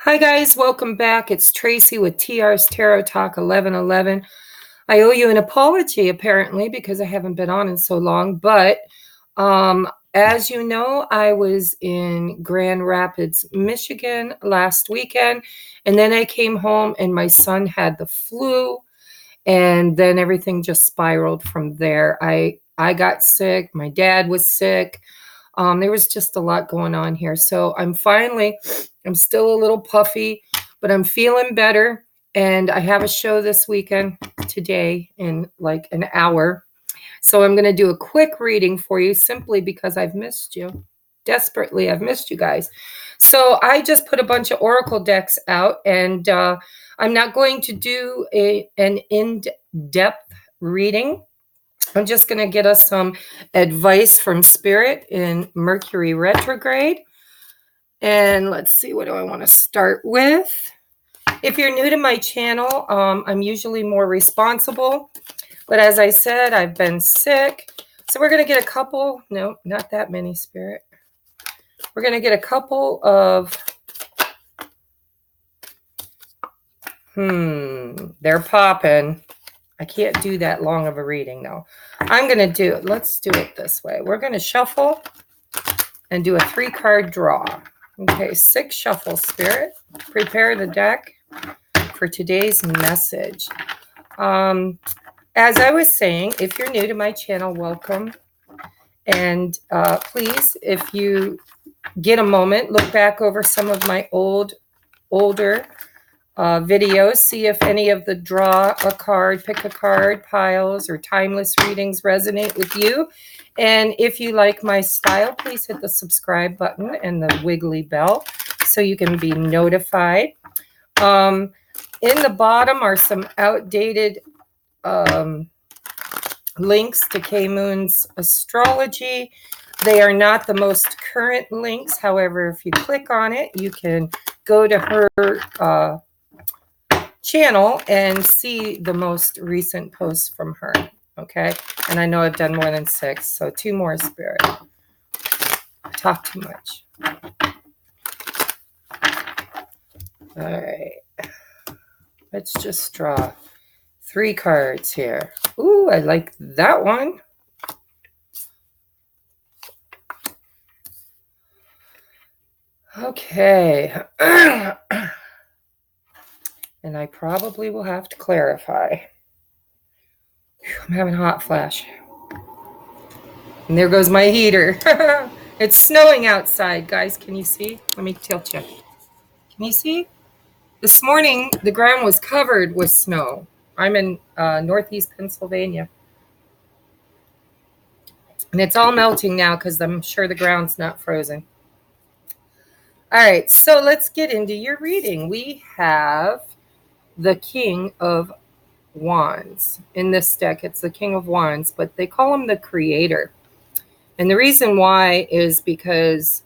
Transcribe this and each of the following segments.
Hi guys, welcome back. It's Tracy with TR's Tarot Talk 1111. I owe you an apology apparently because I haven't been on in so long, but as you know, I was in Grand Rapids, Michigan last weekend, and then I came home and my son had the flu, and then everything just spiraled from there. I got sick, my dad was sick. There was just a lot going on here. So I'm still a little puffy, but I'm feeling better. And I have a show this weekend today in like an hour. So I'm going to do a quick reading for you simply because I've missed you. Desperately, I've missed you guys. So I just put a bunch of oracle decks out, and I'm not going to do an in-depth reading. I'm just going to get us some advice from Spirit in Mercury retrograde. And let's see, what do I want to start with? If you're new to my channel, I'm usually more responsible. But as I said, I've been sick. So we're going to get a couple, no, not that many, Spirit. We're going to get a couple of, they're popping. I can't do that long of a reading, though. I'm going to do it. Let's do it this way. We're going to shuffle and do a 3-card draw. Okay, 6 shuffle, Spirit. Prepare the deck for today's message. As I was saying, if you're new to my channel, welcome. And please, if you get a moment, look back over some of my older videos, see if any of the draw a card, pick a card piles or timeless readings resonate with you. And if you like my style, please hit the subscribe button and the wiggly bell so you can be notified. In the bottom are some outdated links to K Moon's astrology. They are not the most current links. However, if you click on it, you can go to her channel and see the most recent posts from her. Okay, and I know I've done more than 6, so 2 more, Spirit. I talk too much. All right, let's just draw 3 cards here. Ooh, I like that one. Okay. And I probably will have to clarify. I'm having a hot flash. And there goes my heater. It's snowing outside, guys. Can you see? Let me tilt you. Can you see? This morning, the ground was covered with snow. I'm in northeast Pennsylvania. And it's all melting now because I'm sure the ground's not frozen. All right, so let's get into your reading. We have the King of Wands. In this deck, it's the King of Wands, but they call him the Creator. And the reason why is because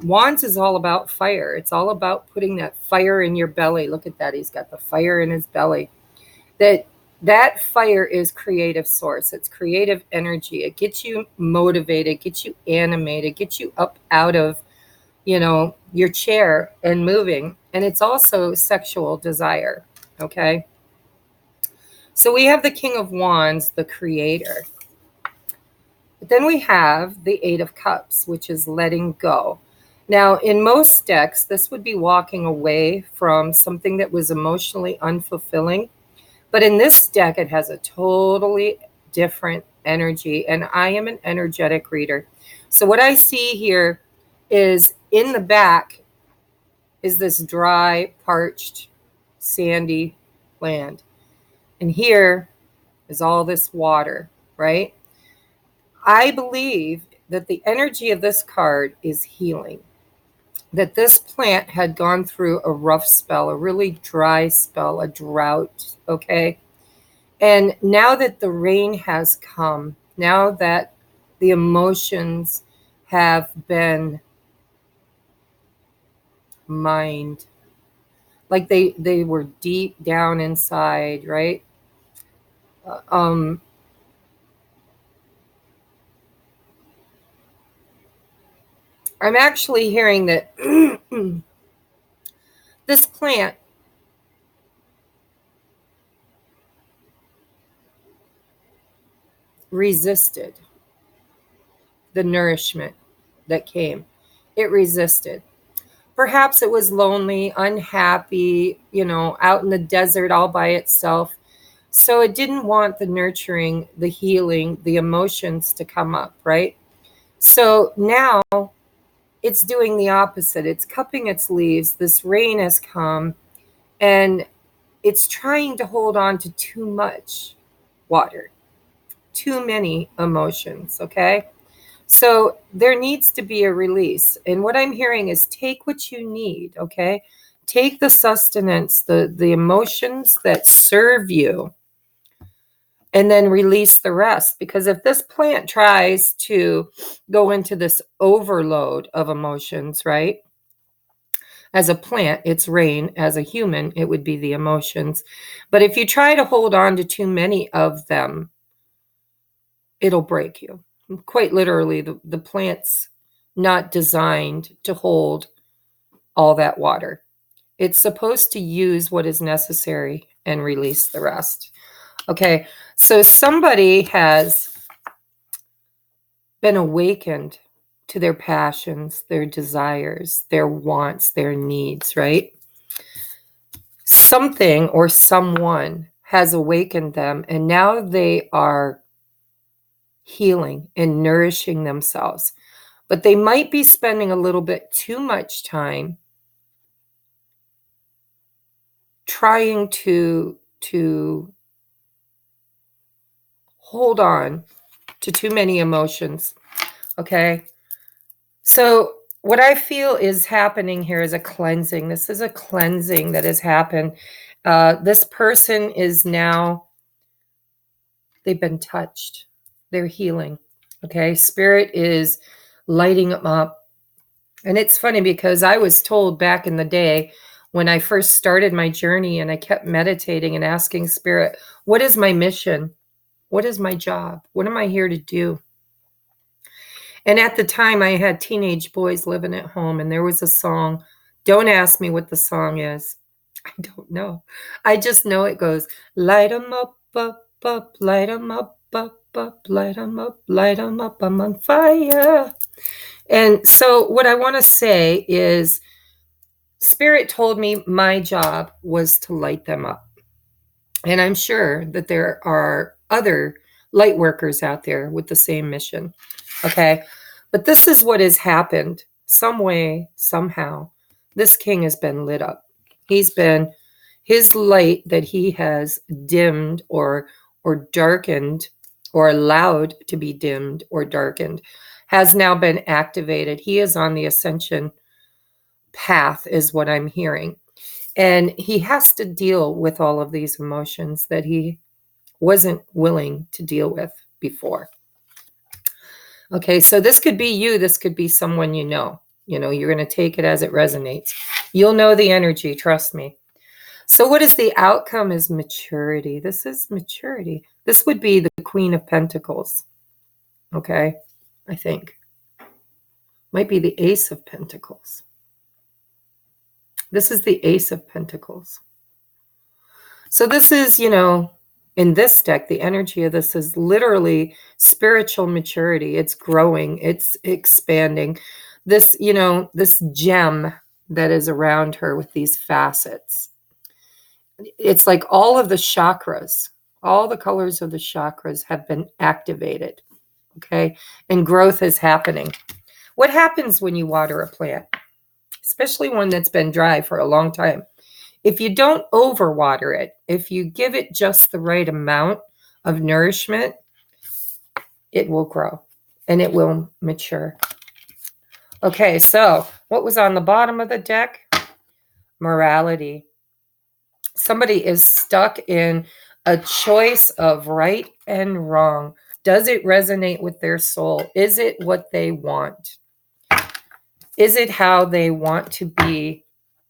Wands is all about fire. It's all about putting that fire in your belly. Look at that. He's got the fire in his belly. That fire is creative source. It's creative energy. It gets you motivated, gets you animated, gets you up out of, your chair and moving. And it's also sexual desire. Okay. So we have the King of Wands, the Creator. But then we have the 8 of Cups, which is letting go. Now, in most decks, this would be walking away from something that was emotionally unfulfilling. But in this deck, it has a totally different energy. And I am an energetic reader. So what I see here is in the back is this dry, parched, sandy land. And here is all this water, right? I believe that the energy of this card is healing. That this plant had gone through a rough spell, a really dry spell, a drought, okay? And now that the rain has come, now that the emotions have been mined, like they were deep down inside, right? I'm actually hearing that This plant resisted the nourishment that came. It resisted. Perhaps it was lonely, unhappy, out in the desert all by itself. So it didn't want the nurturing, the healing, the emotions to come up, right? So now it's doing the opposite. It's cupping its leaves. This rain has come and it's trying to hold on to too much water, too many emotions, okay? So there needs to be a release. And what I'm hearing is take what you need, okay? Take the sustenance, the emotions that serve you, and then release the rest. Because if this plant tries to go into this overload of emotions, right? As a plant, it's rain. As a human, it would be the emotions. But if you try to hold on to too many of them, it'll break you. Quite literally, the plant's not designed to hold all that water. It's supposed to use what is necessary and release the rest. Okay, so somebody has been awakened to their passions, their desires, their wants, their needs, right? Something or someone has awakened them, and now they are healing and nourishing themselves. But they might be spending a little bit too much time trying to hold on to too many emotions. Okay. So what I feel is happening here is a cleansing. This is a cleansing that has happened. This person is now, they've been touched. They're healing. Okay. Spirit is lighting them up. And it's funny because I was told back in the day when I first started my journey and I kept meditating and asking Spirit, what is my mission? What is my job? What am I here to do? And at the time, I had teenage boys living at home, and there was a song. Don't ask me what the song is. I don't know. I just know it goes, light 'em up, up, up, light 'em up, light 'em up, light 'em up, I'm on fire. And so what I want to say is Spirit told me my job was to light them up. And I'm sure that there are other light workers out there with the same mission. Okay. But this is what has happened. Some way, somehow, this king has been lit up. His light that he has dimmed or darkened or allowed to be dimmed or darkened has now been activated. He is on the ascension path, is what I'm hearing. And he has to deal with all of these emotions that he wasn't willing to deal with before. Okay, so this could be you. This could be someone you know. You're going to take it as it resonates. You'll know the energy, trust me. So what is the outcome is maturity. This is maturity. This would be the Queen of Pentacles. Okay, I think. Might be the Ace of Pentacles. This is the Ace of Pentacles. So this is, in this deck, the energy of this is literally spiritual maturity. It's growing, it's expanding. This, this gem that is around her with these facets. It's like all of the chakras, all the colors of the chakras have been activated. Okay. And growth is happening. What happens when you water a plant, especially one that's been dry for a long time? If you don't overwater it, if you give it just the right amount of nourishment, it will grow and it will mature. Okay, so what was on the bottom of the deck? Morality. Somebody is stuck in a choice of right and wrong. Does it resonate with their soul? Is it what they want? Is it how they want to be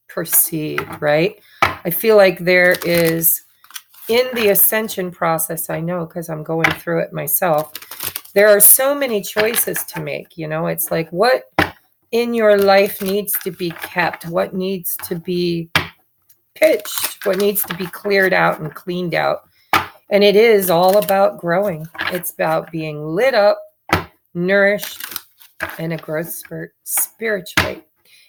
perceived, right? I feel like there is, in the ascension process, I know because I'm going through it myself, there are so many choices to make. It's like what in your life needs to be kept, what needs to be pitched, what needs to be cleared out and cleaned out. And it is all about growing. It's about being lit up, nourished, and a growth spurt spiritually.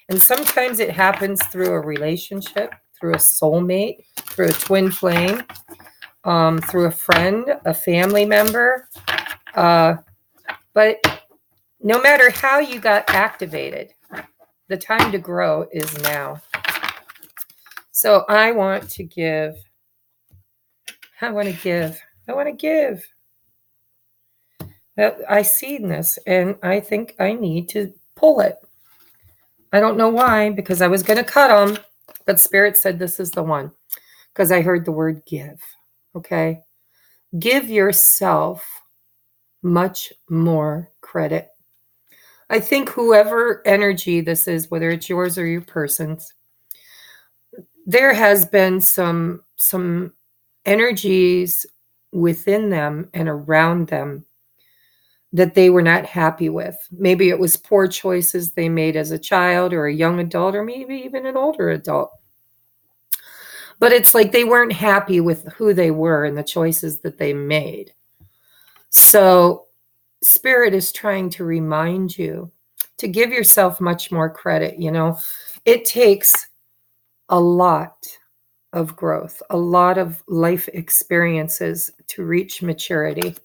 And sometimes it happens through a relationship, through a soulmate, through a twin flame, through a friend, a family member. But no matter how you got activated, the time to grow is now. So I want to give. I seen this and I think I need to pull it. I don't know why, because I was going to cut them, but Spirit said this is the one, because I heard the word give. Okay? Give yourself much more credit. I think whoever energy this is, whether it's yours or your person's, there has been some energies within them and around them that they were not happy with. Maybe it was poor choices they made as a child or a young adult or maybe even an older adult. But it's like they weren't happy with who they were and the choices that they made. So Spirit is trying to remind you to give yourself much more credit. You know, it takes a lot of growth, a lot of life experiences to reach maturity,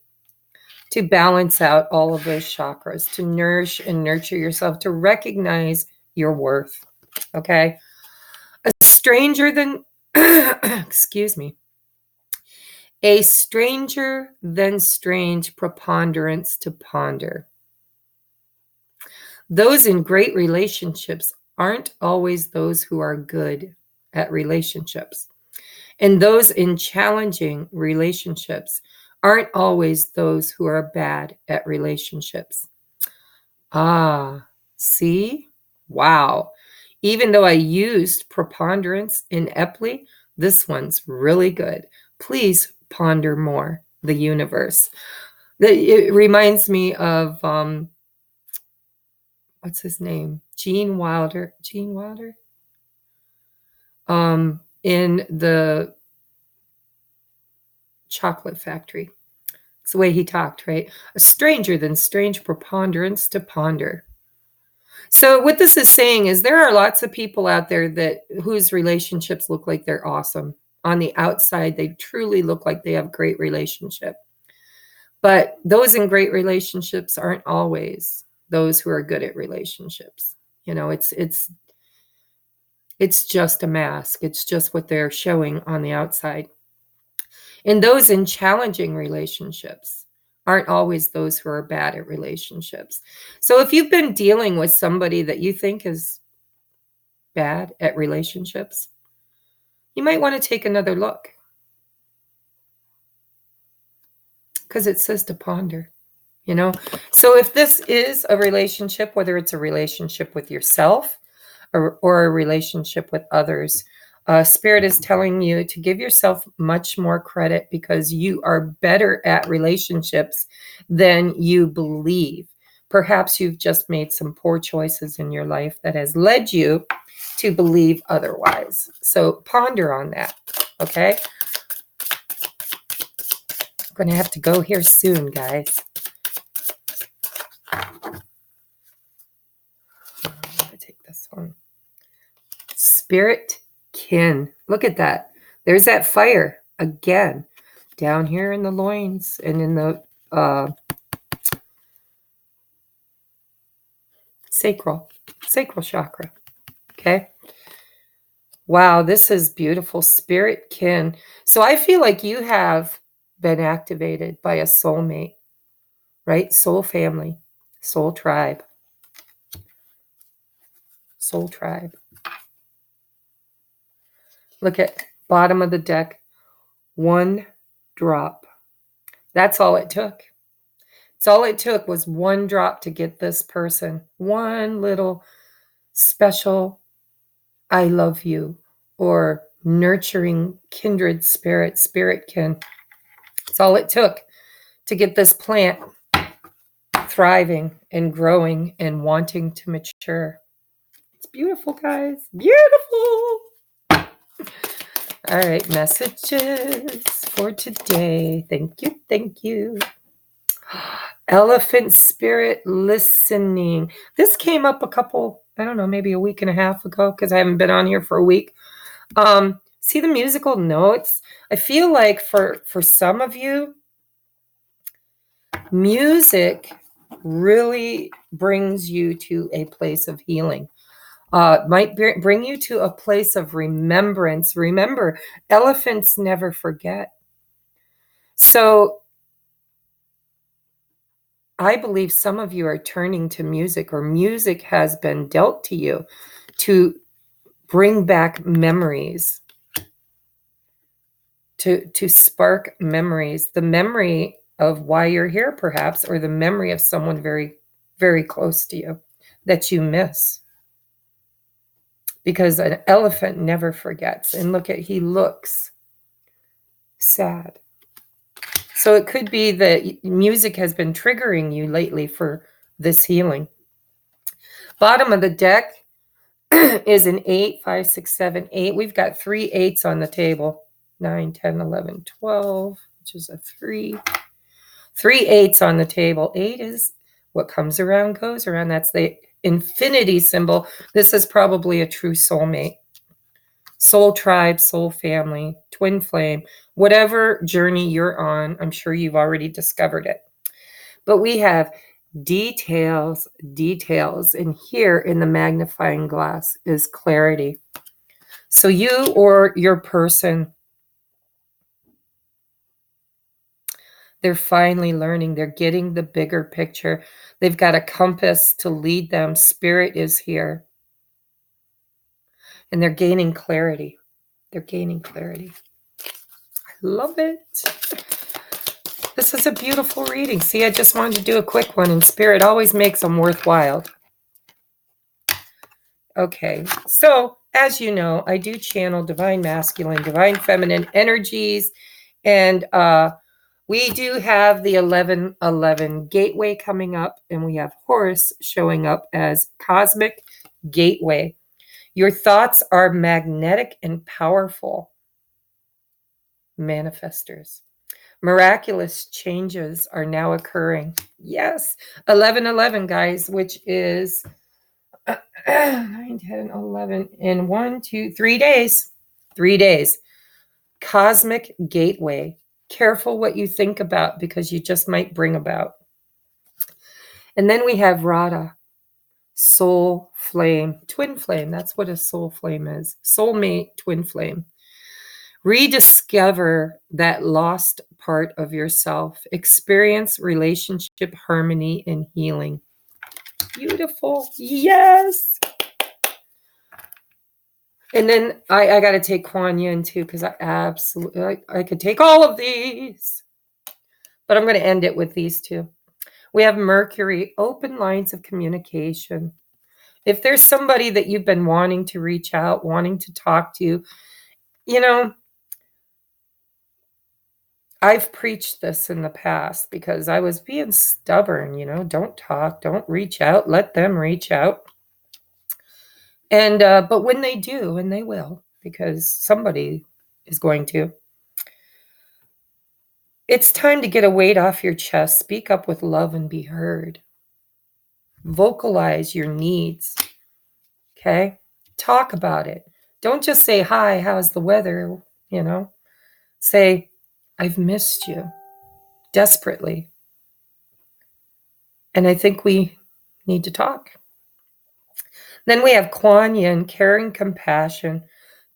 to balance out all of those chakras, to nourish and nurture yourself, to recognize your worth. Okay? A stranger than, excuse me, a stranger than strange preponderance to ponder. Those in great relationships aren't always those who are good at relationships. And those in challenging relationships aren't always those who are bad at relationships. Ah, see? Wow. Even though I used preponderance in Epley, this one's really good. Please ponder more the universe. It reminds me of, what's his name? Gene Wilder. In the Chocolate Factory. It's the way he talked, right? A stranger than strange preponderance to ponder. So what this is saying is there are lots of people out there that whose relationships look like they're awesome. On the outside, they truly look like they have great relationship. But those in great relationships aren't always those who are good at relationships. You know, it's just a mask. It's just what they're showing on the outside. And those in challenging relationships aren't always those who are bad at relationships. So if you've been dealing with somebody that you think is bad at relationships, you might want to take another look. Because it says to ponder, you know? So if this is a relationship, whether it's a relationship with yourself or a relationship with others, Spirit is telling you to give yourself much more credit because you are better at relationships than you believe. Perhaps you've just made some poor choices in your life that has led you to believe otherwise. So ponder on that, okay? I'm going to have to go here soon, guys. I'm going to take this one. Spirit kin. Look at that. There's that fire again down here in the loins and in the sacral chakra. Okay. Wow, this is beautiful. Spirit kin. So I feel like you have been activated by a soulmate, right? Soul family, soul tribe. Soul tribe. Look at bottom of the deck. One drop. That's all it took. It's all it took was one drop to get this person. One little special I love you or nurturing kindred spirit kin. It's all it took to get this plant thriving and growing and wanting to mature. It's beautiful, guys. Beautiful. All right, messages for today. Thank you. Thank you. Elephant spirit listening. This came up a couple, I don't know, maybe a week and a half ago because I haven't been on here for a week. See the musical notes? I feel like for some of you, music really brings you to a place of healing. Might bring you to a place of remembrance. Remember, elephants never forget. So I believe some of you are turning to music, or music has been dealt to you to bring back memories, to spark memories, the memory of why you're here perhaps, or the memory of someone very, very close to you that you miss. Because an elephant never forgets. And look at, he looks sad. So it could be that music has been triggering you lately for this healing. Bottom of the deck is an 8, 5, 6, 7, 8. We've got 3 8s on the table. 9, 10, 11, 12, which is a 3. 3 8s on the table. 8 is what comes around goes around. That's the infinity symbol. This is probably a true soulmate. Soul tribe, soul family, twin flame, whatever journey you're on, I'm sure you've already discovered it. But we have details, and here in the magnifying glass is clarity. So you or your person, they're finally learning. They're getting the bigger picture. They've got a compass to lead them. Spirit is here. And they're gaining clarity. They're gaining clarity. I love it. This is a beautiful reading. See, I just wanted to do a quick one, and Spirit always makes them worthwhile. Okay, so as you know, I do channel divine masculine, divine feminine energies, and we do have the 1111 gateway coming up, and we have Horus showing up as cosmic gateway. Your thoughts are magnetic and powerful manifestors. Miraculous changes are now occurring. Yes, 1111, guys, which is 9, 10, 11 in 1, 2, 3 days. 3 days. Cosmic gateway. Careful what you think about, because you just might bring about. And then we have Radha, soul flame, twin flame. That's what a soul flame is. Soulmate, twin flame. Rediscover that lost part of yourself. Experience relationship harmony and healing. Beautiful. Yes. And then I got to take Kuan Yin too, because I could take all of these. But I'm going to end it with these two. We have Mercury, open lines of communication. If there's somebody that you've been wanting to reach out, wanting to talk to, you know, I've preached this in the past because I was being stubborn, don't talk, don't reach out, let them reach out. And, but when they do, and they will, because somebody is going to, it's time to get a weight off your chest, speak up with love and be heard. Vocalize your needs, okay? Talk about it. Don't just say, hi, how's the weather, Say, I've missed you desperately. And I think we need to talk. Then we have Kuan Yin, caring compassion.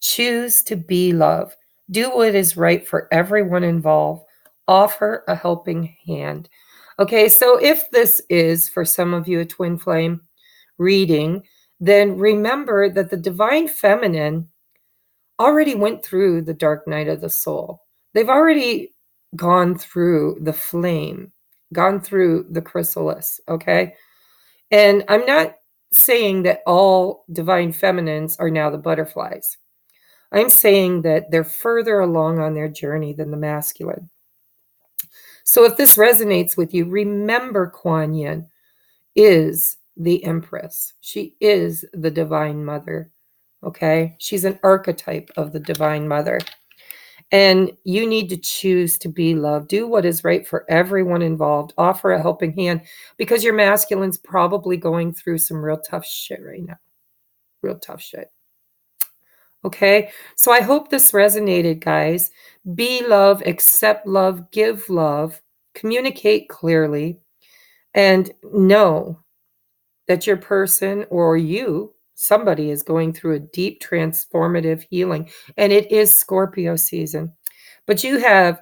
Choose to be love. Do what is right for everyone involved. Offer a helping hand. Okay, so if this is, for some of you, a twin flame reading, then remember that the divine feminine already went through the dark night of the soul. They've already gone through the flame, gone through the chrysalis, okay? And I'm not saying that all divine feminines are now the butterflies. I'm saying that they're further along on their journey than the masculine. So if this resonates with you, remember Kuan Yin is the Empress. She is the Divine Mother, okay? She's an archetype of the Divine Mother. And you need to choose to be loved. Do what is right for everyone involved. Offer a helping hand because your masculine's probably going through some real tough shit right now. Real tough shit. Okay? So I hope this resonated, guys. Be love, accept love, give love, communicate clearly, and know that your person or you, somebody is going through a deep transformative healing. And it is Scorpio season. But you have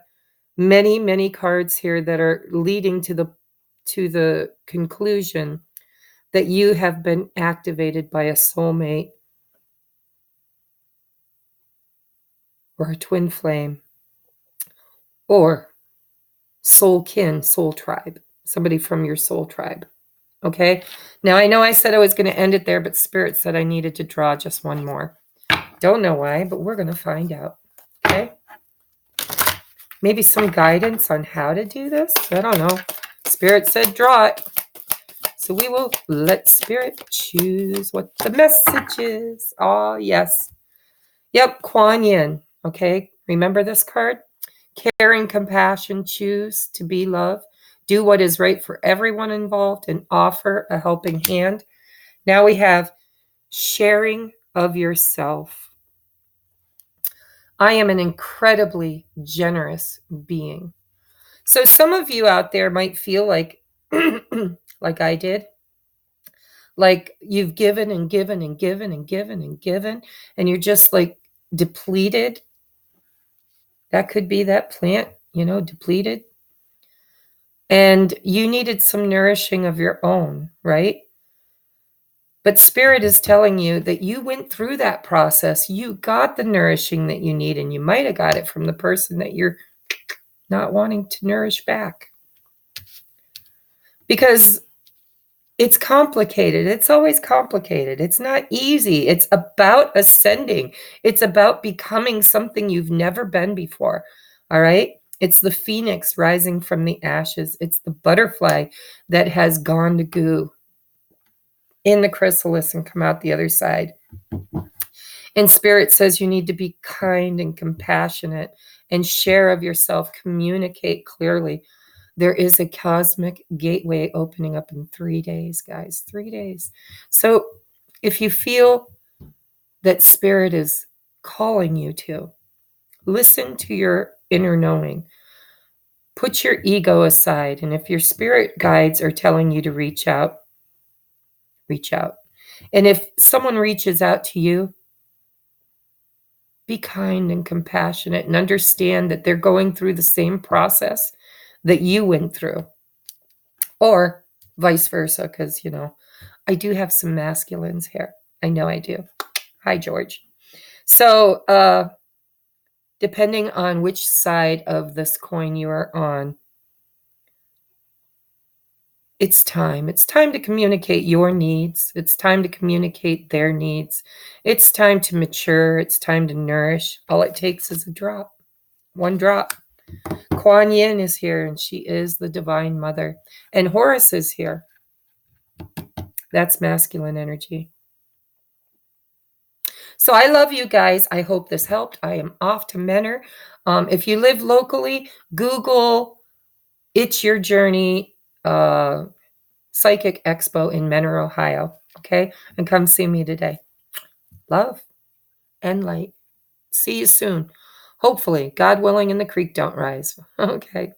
many, many cards here that are leading to the conclusion that you have been activated by a soulmate or a twin flame or soul kin, soul tribe, somebody from your soul tribe. Okay. Now I know I said I was going to end it there, but Spirit said I needed to draw just one more. Don't know why, but we're going to find out. Okay. Maybe some guidance on how to do this. I don't know. Spirit said draw it. So we will let Spirit choose what the message is. Oh, yes. Yep, Kuan Yin. Okay, remember this card? Caring, compassion, choose to be love. Do what is right for everyone involved and offer a helping hand. Now we have sharing of yourself. I am an incredibly generous being. So some of you out there might feel like, like I did, like you've given and given and given and given and given, and you're just like depleted. That could be that plant, depleted. And you needed some nourishing of your own, right? But Spirit is telling you that you went through that process. You got the nourishing that you need, and you might have got it from the person that you're not wanting to nourish back. Because it's complicated. It's always complicated. It's not easy. It's about ascending. It's about becoming something you've never been before. All right? It's the phoenix rising from the ashes. It's the butterfly that has gone to goo in the chrysalis and come out the other side. And Spirit says you need to be kind and compassionate and share of yourself. Communicate clearly. There is a cosmic gateway opening up in 3 days, guys. 3 days. So if you feel that Spirit is calling you to, listen to your inner knowing. Put your ego aside. And if your spirit guides are telling you to reach out, reach out. And if someone reaches out to you, be kind and compassionate and understand that they're going through the same process that you went through. Or vice versa, because, I do have some masculines here. I know I do. Hi, George. So, depending on which side of this coin you are on, it's time. It's time to communicate your needs. It's time to communicate their needs. It's time to mature. It's time to nourish. All it takes is a drop. One drop. Kuan Yin is here, and she is the Divine Mother. And Horus is here. That's masculine energy. So I love you guys. I hope this helped. I am off to Menor. If you live locally, Google It's Your Journey Psychic Expo in Menor, Ohio. Okay? And come see me today. Love and light. See you soon. Hopefully, God willing, and the creek don't rise. Okay.